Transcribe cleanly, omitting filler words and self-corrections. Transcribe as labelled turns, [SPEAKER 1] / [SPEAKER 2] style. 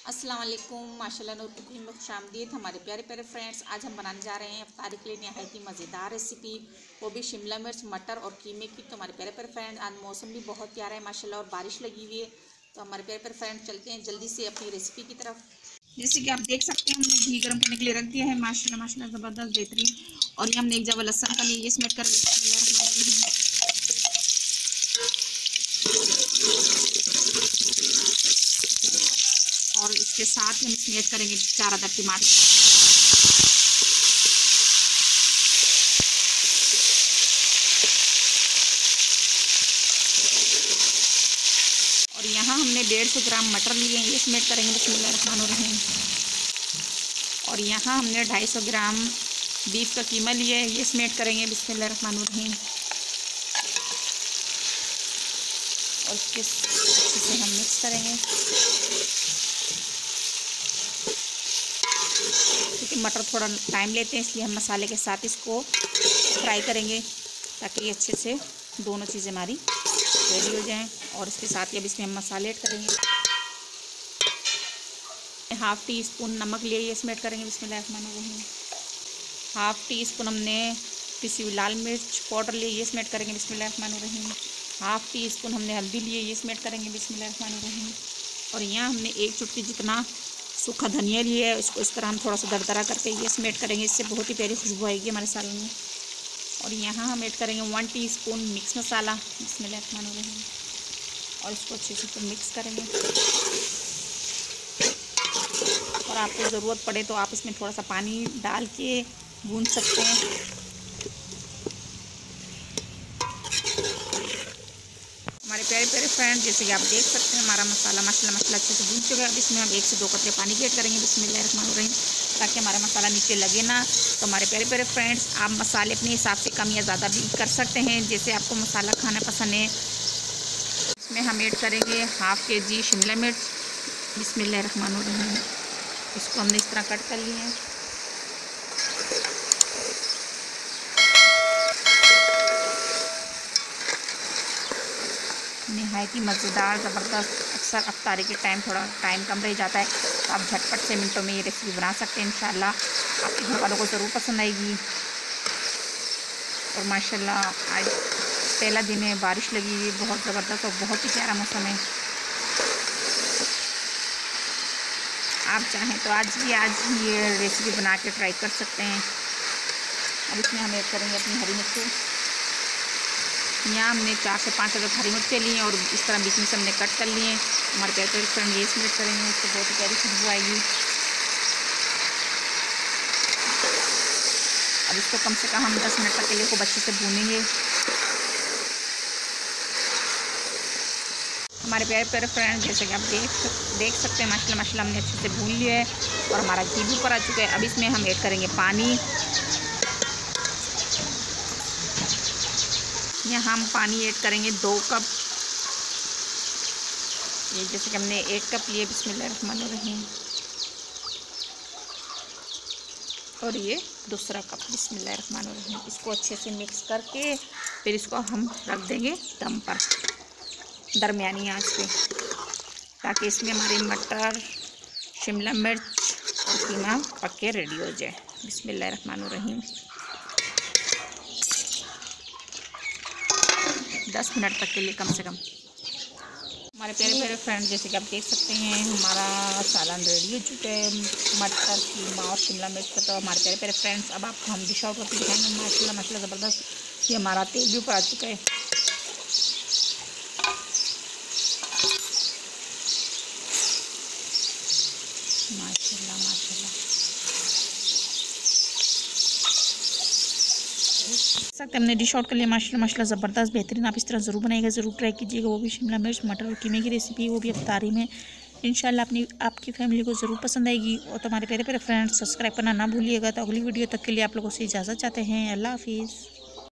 [SPEAKER 1] अस्सलाम वालेकुम। माशाल्लाह नूर कुकिंग में खुशामदीद हमारे प्यारे प्यारे फ्रेंड्स। आज हम बनाने जा रहे हैं इफ्तारी के लिए नहायत ही मज़ेदार रेसिपी, वो भी शिमला मिर्च मटर और कीमे की। तो हमारे प्यारे प्यारे फ्रेंड्स, आज मौसम भी बहुत प्यारा है माशाल्लाह और बारिश लगी हुई है। तो हमारे प्यारे प्यारे फ्रेंड्स, चलते हैं जल्दी से अपनी रेसिपी की तरफ। जैसे कि आप देख सकते हैं, हमने घी गर्म करने के लिए रख दिया है। माशाल्लाह माशाल्लाह ज़बरदस्त बेहतरीन। और ये हमने एक जब लहसुन का लिए, ये स्मेट कर और इसके साथ हम इसमें ऐड करेंगे 4 अदद टमाटर। और यहाँ हमने 150 ग्राम मटर लिए हैं, ये इसमें ऐड करेंगे बिस्मिल्लाहिर्रहमानिर्रहीम। और यहाँ हमने 250 ग्राम बीफ का कीमा लिया है, ये इसमें ऐड करेंगे बिस्मिल्लाहिर्रहमानिर्रहीम। और इसके अच्छे से हम मिक्स करेंगे, क्योंकि मटर थोड़ा टाइम लेते हैं, इसलिए हम मसाले के साथ इसको फ्राई करेंगे ताकि ये अच्छे से दोनों चीज़ें हमारी रेडी हो जाएं। और इसके साथ ही अब इसमें हम मसाले ऐड करेंगे। 1/2 टीस्पून नमक लिए, ये इसमें ऐड करेंगे बिस्मिल्लाहिर्रहमानिर्रहीम। 1/2 टीस्पून हमने पिसी हुई लाल मिर्च पाउडर लिए, ये इसमें ऐड करेंगे बिस्मिल्लाहिर्रहमानिर्रहीम। 1/2 टीस्पून हमने हल्दी लिए, ये इसमें ऐड करेंगे बिस्मिल्लाहिर्रहमानिर्रहीम। और यहाँ हमने 1 चुटकी जितना सूखा धनिया लिया है, इसको इस तरह हम थोड़ा सा दरदरा करके ये इसमें ऐड करेंगे, इससे बहुत ही प्यारी खुशबू आएगी हमारे सालन में। और यहाँ हम ऐड करेंगे 1 टीस्पून मिक्स मसाला बिस्मिल्लाहिर्रहमानिर्रहीम। और इसको अच्छे से तो मिक्स करेंगे। और आपको ज़रूरत पड़े तो आप इसमें थोड़ा सा पानी डाल के भून सकते हैं। हमारे प्यारे प्यारे फ्रेंड, जैसे कि आप देख सकते हैं, हमारा मसाला माशाल्लाह अच्छे से भून चुका है। अब इसमें हम 1 से 2 कतरे पानी की ऐड करेंगे बिस्मिल्लाहिर्रहमानिर्रहीम, ताकि हमारा मसाला नीचे लगे ना। तो हमारे प्यारे प्यारे फ्रेंड्स, आप मसाले अपने हिसाब से कम या ज़्यादा भी कर सकते हैं, जैसे आपको मसाला खाना पसंद है। इसमें हम ऐड करेंगे 1/2 kg शिमला मिर्च बिस्मिल्लाहिर्रहमानिर्रहीम। इसको हमने इस तरह कट कर लिया है। नहायत ही मज़ेदार ज़बरदस्त। अक्सर इफ्तारी के टाइम थोड़ा टाइम कम रह जाता है, तो आप झटपट से मिनटों में ये रेसिपी बना सकते हैं। इंशाल्लाह आपके घर वालों को ज़रूर पसंद आएगी। और माशाल्लाह आज पहला दिन है, बारिश लगी हुई है बहुत ज़बरदस्त और बहुत ही प्यारा मौसम है। आप चाहें तो आज ही ये रेसिपी बना के ट्राई कर सकते हैं। अब इसमें हम ऐड करेंगे अपनी हरी मिर्ची। यहाँ हमने 4 से 5 अदद हरी मिर्चें ली हैं और इस तरह बीच में से हमने कट कर लिए हैं। हमारे प्यारे प्यारे फ्रेंड ये इसमें करेंगे, इससे बहुत ही प्यारी खुशबू आएगी। अब इसको कम से कम हम 10 मिनट तक के लिए खूब अच्छे से भूनेंगे। हमारे प्यारे प्यारे फ्रेंड, जैसे कि आप देख सकते हैं, माशाल्लाह माशाल्लाह हमने अच्छे से भून लिया है और हमारा घी भी ऊपर आ चुका है। अब इसमें हम ऐड करेंगे पानी। यहाँ हम पानी ऐड करेंगे 2 कप। ये जैसे कि हमने 1 कप लिए बिस्मिल्लाहिर्रहमानिर्रहीम, और ये दूसरा कप बिस्मिल्लाहिर्रहमानिर्रहीम। इसको अच्छे से मिक्स करके फिर इसको हम रख देंगे दम पर दरमियानी आंच पे, ताकि इसमें हमारे मटर शिमला मिर्च और कीमा पक के रेडी हो जाए बिस्मिल्लाहिर्रहमानिर्रहीम। 10 मिनट तक के लिए कम से कम। हमारे प्यारे प्यारे फ्रेंड, जैसे कि आप देख सकते हैं, हमारा सालन रेडी हो चुका है मटर कीमा और शिमला मिर्च का। तो हमारे प्यारे प्यारे फ्रेंड्स, अब आपको हम डिश आउट करके दिखाएंगे। माशाल्लाह माशाल्लाह ज़बरदस्त ये हमारा तेल भी ऊपर आ चुका है। माशाल्लाह माशाल्लाह सकते हमने डिश आउट कर लिया। माशाल्लाह माशाल्लाह ज़बरदस्त बेहतरीन। आप इस तरह ज़रूर बनाइएगा, ज़रूर ट्राई कीजिएगा। वो भी शिमला मिर्च मटर और कीमे की रेसिपी, वो भी इफ्तारी में। इंशाल्लाह आपकी फैमिली को ज़रूर पसंद आएगी। और तो हमारे प्यारे प्यारे फ्रेंड्स, सब्सक्राइब करना ना भूलिएगा। तो अगली वीडियो तक के लिए आप लोगों से इजाज़त चाहते हैं। अल्लाह हाफिज़।